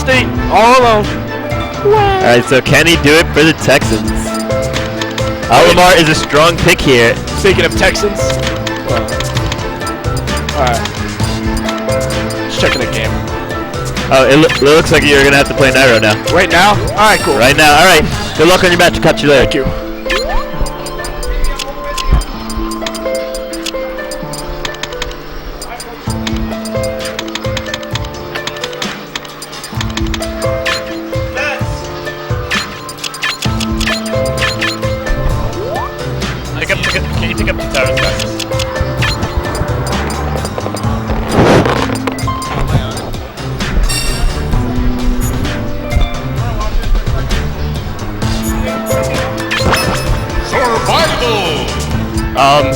State all alone. All right, so can he do it for the Texans? Alamar is a strong pick here. Speaking of Texans. All right. Just checking the game. Oh, it looks like you're gonna have to play Nairo now. Right now? All right, cool. Right now. All right. Good luck on your match. Catch you later. Thank you. Can you pick up the towers, guys?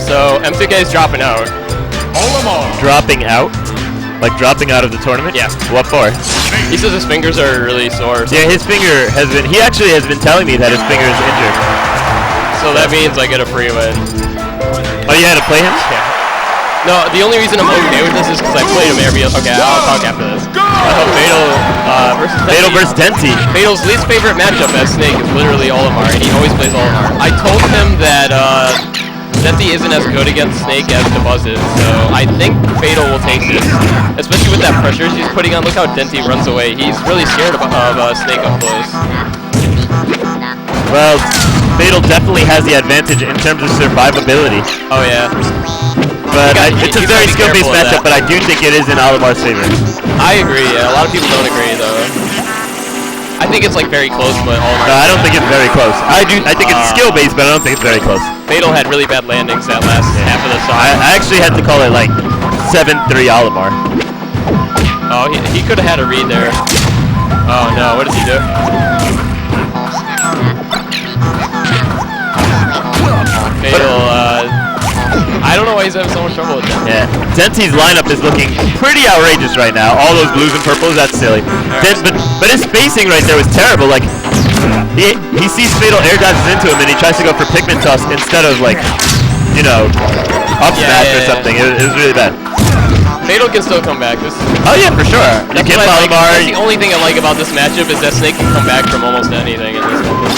So M2K is dropping out. Dropping out? Like dropping out of the tournament? Yeah. What for? He says his fingers are really sore. Yeah, his finger has been. He actually has been telling me that his finger is injured. So that means I get a free win. Oh, you had to play him? Yeah. No, the only reason I'm okay with this is because I played him every. Okay, I'll talk after this. Fatal versus Denti. Fatal's least favorite matchup as Snake is literally Olimar, and he always plays Olimar. I told him that Denti isn't as good against Snake as DeBuzz is, so I think Fatal will take this, especially with that pressure he's putting on. Look how Denti runs away. He's really scared of Snake up close. Well, Fatal definitely has the advantage in terms of survivability. Oh yeah. But it's a very skill-based matchup, but I do think it is in Alimar's favor. I agree, yeah. A lot of people don't agree, though. I think it's like very close, but Olimar. No, I don't think it's very close. I think it's skill-based, but I don't think it's very close. Fatal had really bad landings that last half of the song. I actually had to call it like 7-3 Olimar. Oh, he could have had a read there. Oh no, what does he do? Fatal, I don't know why he's having so much trouble with that. Yeah, Denti's lineup is looking pretty outrageous right now. All those blues and purples, that's silly. But his spacing right there was terrible. Like, he sees Fatal air dodges into him and he tries to go for Pikmin Toss instead of like, you know, up smash or something. It was really bad. Fatal can still come back. Oh yeah, for sure. That's the only thing I like about this matchup is that Snake can come back from almost anything in this moment.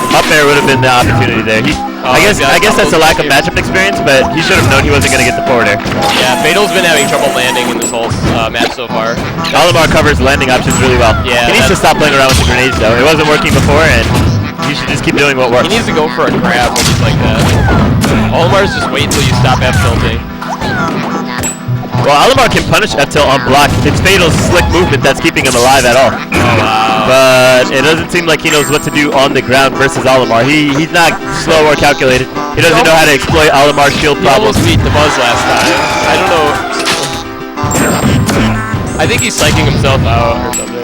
Up air would have been the opportunity there. I guess that's a lack of matchup experience, but he should have known he wasn't going to get the forward air. Yeah, Fatal's been having trouble landing in this whole match so far. Olimar covers landing options really well. Yeah, he needs to stop playing around with the grenades though. It wasn't working before, and he should just keep doing what works. He needs to go for a grab when he's like that. Olimar's just wait until you stop F tilting. Well, Olimar can punish F-tilt on block. It's Fatal's slick movement that's keeping him alive at all. Oh, wow. But it doesn't seem like he knows what to do on the ground versus Olimar. He's not slow or calculated. He doesn't know how to exploit Olimar's shield problems. He almost beat DeBuzz last time. I don't know. I think he's psyching himself out or something.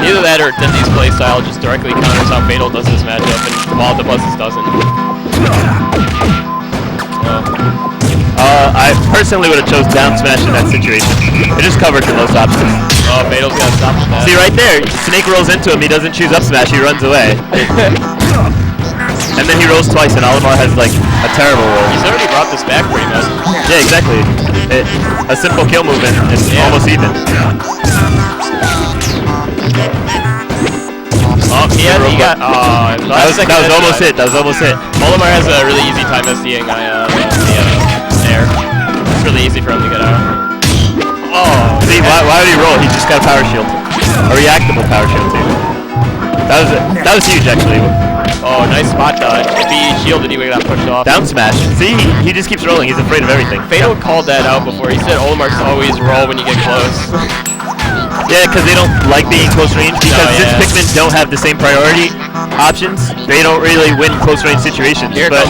Either that or Denti's playstyle just directly counters how Fatal does this matchup, and while DeBuzz's doesn't. I personally would have chose down smash in that situation. It just covered for most options. Oh, Fatal's got to stop that. See right there, Snake rolls into him, he doesn't choose up smash, he runs away. And then he rolls twice and Olimar has like a terrible roll. He's already brought this back pretty much. Yeah, exactly. A simple kill move and it's almost even. Oh, he got. That was almost hit. That was almost hit. Olimar has a really easy time SDing air. It's really easy for him to get out. Oh, see, why would he roll? He just got a power shield, a reactable power shield too. That was huge actually. Oh, nice spot dodge. If he shielded, he would have got pushed off. Down smash. See, he just keeps rolling. He's afraid of everything. Fatal called that out before. He said Olimar's always roll when you get close. Yeah, because they don't like being close range. Because since Pikmin don't have the same priority options, they don't really win close range situations. Here it comes.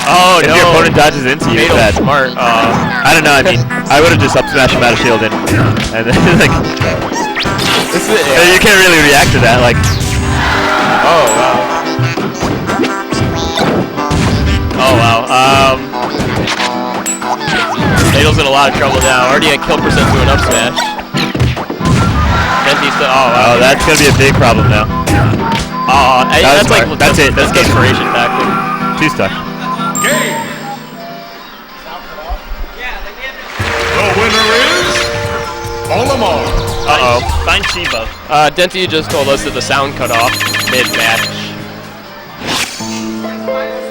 Oh no! If your opponent dodges into you, Fatal's smart. I don't know. I mean, I would have just up smashed him out of shield and then like you can't really react to that. Like, oh wow. Oh wow. Fatal's in a lot of trouble now. Already at kill percent to an up smash. Oh wow. Oh, that's gonna be a big problem now. That's like that's it. That's desperation tactic. Too stuck. Game. The winner is Uh-oh. Find Chiba. Denti just told us that the sound cut off mid-match.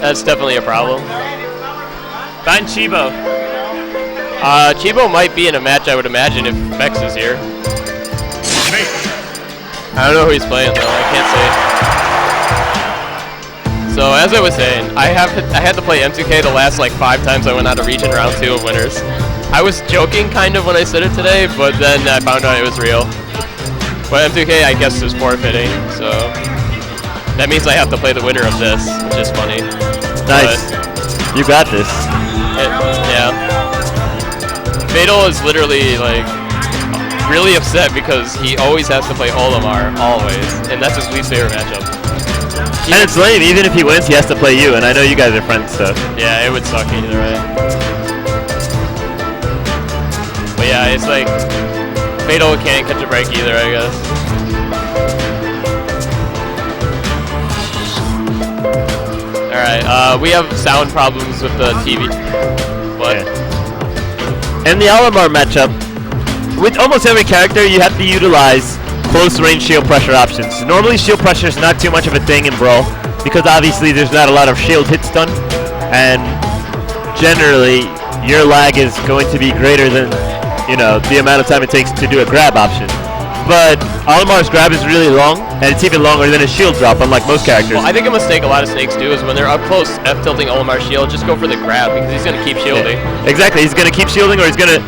That's definitely a problem. Find Chibo. Chibo might be in a match, I would imagine, if Vex is here. I don't know who he's playing, though. I can't say. So, as I was saying, I had to play M2K the last, like, 5 times I went out of region round 2 of winners. I was joking, kind of, when I said it today, but then I found out it was real. But M2K, I guess, is forfeiting, so... That means I have to play the winner of this, which is funny. Nice. You got this. Yeah. Fatal is literally, like, really upset because he always has to play Olimar, always, and that's his least favorite matchup. And it's lame, even if he wins, he has to play you, and I know you guys are friends, so... Yeah, it would suck either way. But yeah, it's like, Fatal can't catch a break either, I guess. Alright, we have sound problems with the TV. What? Yeah. In the Olimar matchup, with almost every character, you have to utilize close range shield pressure options. Normally, shield pressure is not too much of a thing in Brawl, because obviously there's not a lot of shield hits done, and generally, your lag is going to be greater than, you know, the amount of time it takes to do a grab option. But Olimar's grab is really long, and it's even longer than a shield drop, unlike most characters. Well, I think a mistake a lot of snakes do is when they're up close, F-tilting Olimar's shield, just go for the grab, because he's going to keep shielding. Yeah. Exactly, he's going to keep shielding, or he's going to...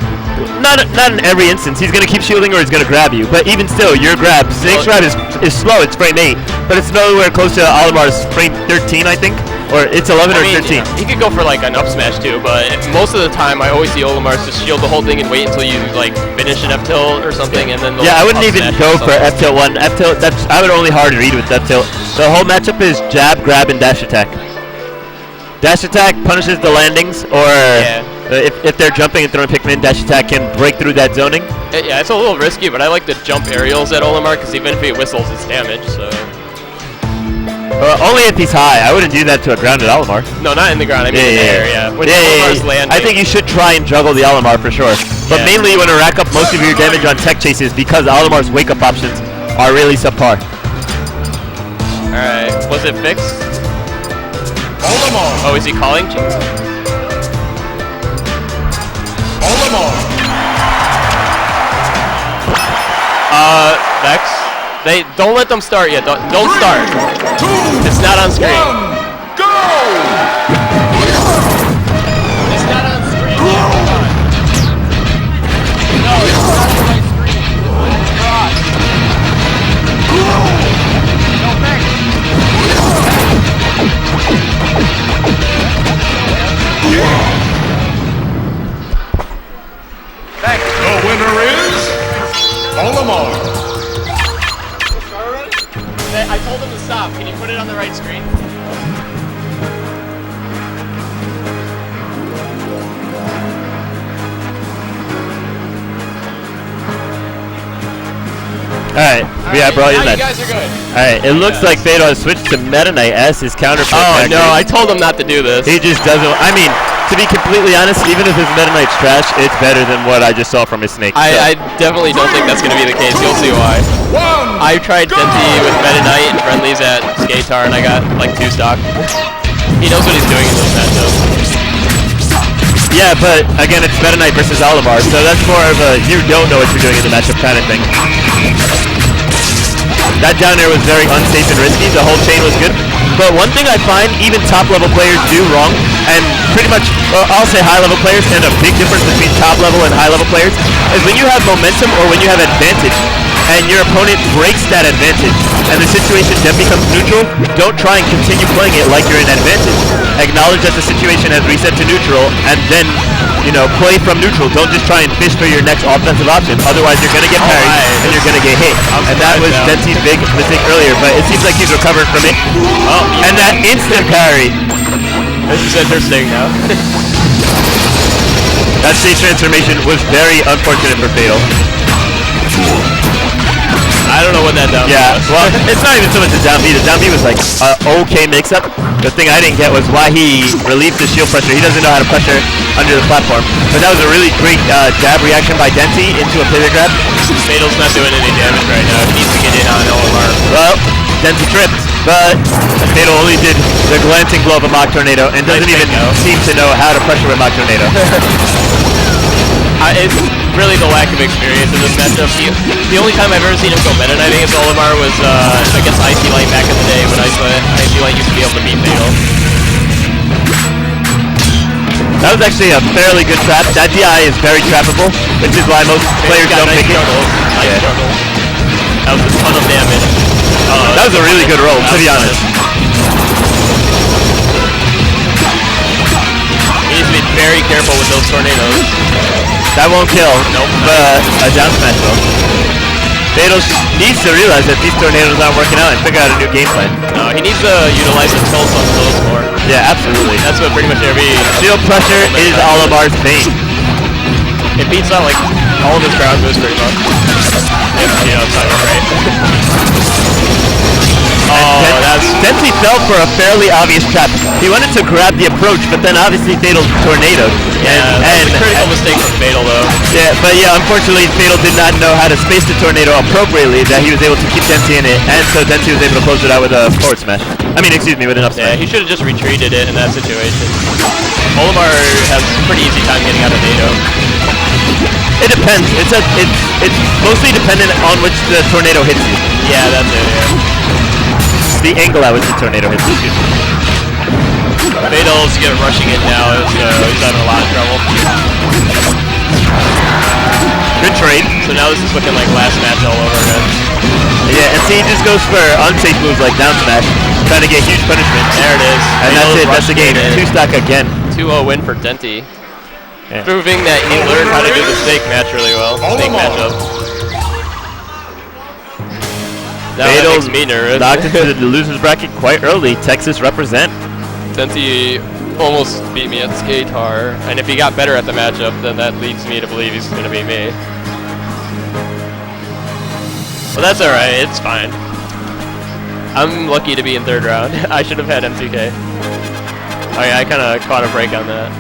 Not in every instance, he's going to keep shielding, or he's going to grab you. But even still, your grab, Snake's grab is slow, it's frame 8, but it's nowhere close to Olimar's frame 13, I think. Or it's 11 or 13. Yeah, he could go for like an up smash too, but most of the time I always see Olimar's just shield the whole thing and wait until you like finish an F tilt or something, and then yeah, I wouldn't even go for F tilt 1. F tilt, I would only hard read with F tilt. The whole matchup is jab, grab, and dash attack. Dash attack punishes the landings, or if they're jumping and throwing Pikmin, dash attack can break through that zoning. Yeah, it's a little risky, but I like to jump aerials at Olimar because even if he whistles, it's damage. So. Only if he's high. I wouldn't do that to a grounded Olimar. No, not in the ground. I mean in the air, yeah. When Olimar's landing. I think you should try and juggle the Olimar for sure. But mainly you want to rack up most of your damage on tech chases because Olimar's wake-up options are really subpar. Alright, was it fixed? Olimar! Oh, is he calling? Olimar! Vex? Don't let them start yet. Don't start. It's not on screen. Go! It's not on screen yet. No, it's not on my screen. It's crossed. No, Vex. Vex. The winner is Olimar. I told him to stop. Can you put it on the right screen? Alright, yeah, bro, you guys are good. Alright, it looks like Fatal has switched to Meta Knight as his counterpart. Oh, no, I told him not to do this. He just doesn't. I mean, to be completely honest, even if his Meta Knight's trash, it's better than what I just saw from his Snake. I definitely don't think that's going to be the case. You'll see why. I tried Denti with Meta Knight and friendlies at Skatar, and I got like 2 stock. He knows what he's doing in those matchups. Yeah, but again, it's Meta Knight versus Olimar, so that's more of a you don't know what you're doing in the matchup kind of thing. That down air was very unsafe and risky. The whole chain was good. But one thing I find even top-level players do wrong, and pretty much, I'll say high-level players, and a big difference between top-level and high-level players, is when you have momentum or when you have advantage, and your opponent breaks that advantage, and the situation then becomes neutral, don't try and continue playing it like you're in advantage. Acknowledge that the situation has reset to neutral, and then, you know, play from neutral. Don't just try and fish for your next offensive option, otherwise you're going to get parried, and you're going to get hit. And that was Denti's big mistake earlier, but it seems like he's recovered from it. Oh, and that instant parry. This is interesting now. That stage transformation was very unfortunate for Fatal. I don't know what that down Yeah, was. well, it's not even so much the down B. The down B was like okay mix-up. The thing I didn't get was why he relieved the shield pressure. He doesn't know how to pressure under the platform. But that was a really great jab reaction by Denti into a pivot grab. Fatal's not doing any damage right now. He needs to get in on Olimar. Well, Denti tripped, but Fatal only did the glancing blow of a Mach Tornado and doesn't even seem to know how to pressure with Mach Tornado. It's really the lack of experience in this matchup. The only time I've ever seen him go meta knifing against Olimar was against Icy Light back in the day when Icy Light used to be able to beat Fatal. That was actually a fairly good trap. That DI is very trappable, which is why most players don't pick it. Nice struggle. That was a ton of damage. That was a really good roll, to be honest. He needs to be very careful with those tornadoes. That won't kill, Nope. but a down smash will. Fatal needs to realize that these tornadoes aren't working out and figure out a new game plan. No, he needs to utilize his pulse on those more. Yeah, absolutely. That's what pretty much every Shield pressure is Olimar's thing. it beats out like all of his ground moves pretty much. Yeah, it's not right. Oh, that's Denti fell for a fairly obvious trap. He wanted to grab the approach, but then obviously Fatal tornadoed. that's a critical mistake from Fatal though. Yeah, but yeah, unfortunately Fatal did not know how to space the tornado appropriately that he was able to keep Denti in it, and so Denti was able to close it out with a forward smash. I mean, excuse me, with an up Yeah, smash. he should have just retreated it in that situation. Olimar has a pretty easy time getting out of NATO. It depends. It's mostly dependent on which the tornado hits you. Yeah, that's it, yeah. The angle at which the tornado hits you. Fatal's rushing it now, so he's having a lot of trouble. Good trade. So now this is looking like last match all over again. Yeah, and see, he just goes for unsafe moves like down smash, trying to get huge punishment. There it is. And that's it. That's the game. 2-stock again. 2-0 win for Denti. Yeah. Proving that he learned how to do the snake match really well. Snake matchup. Now that makes me nervous. Knocked into the losers bracket quite early. Texas represent. Denti almost beat me at Skatar, and if he got better at the matchup, then that leads me to believe he's going to beat me. Well, that's alright, it's fine. I'm lucky to be in third round. I should have had M2K. Oh yeah, I kind of caught a break on that.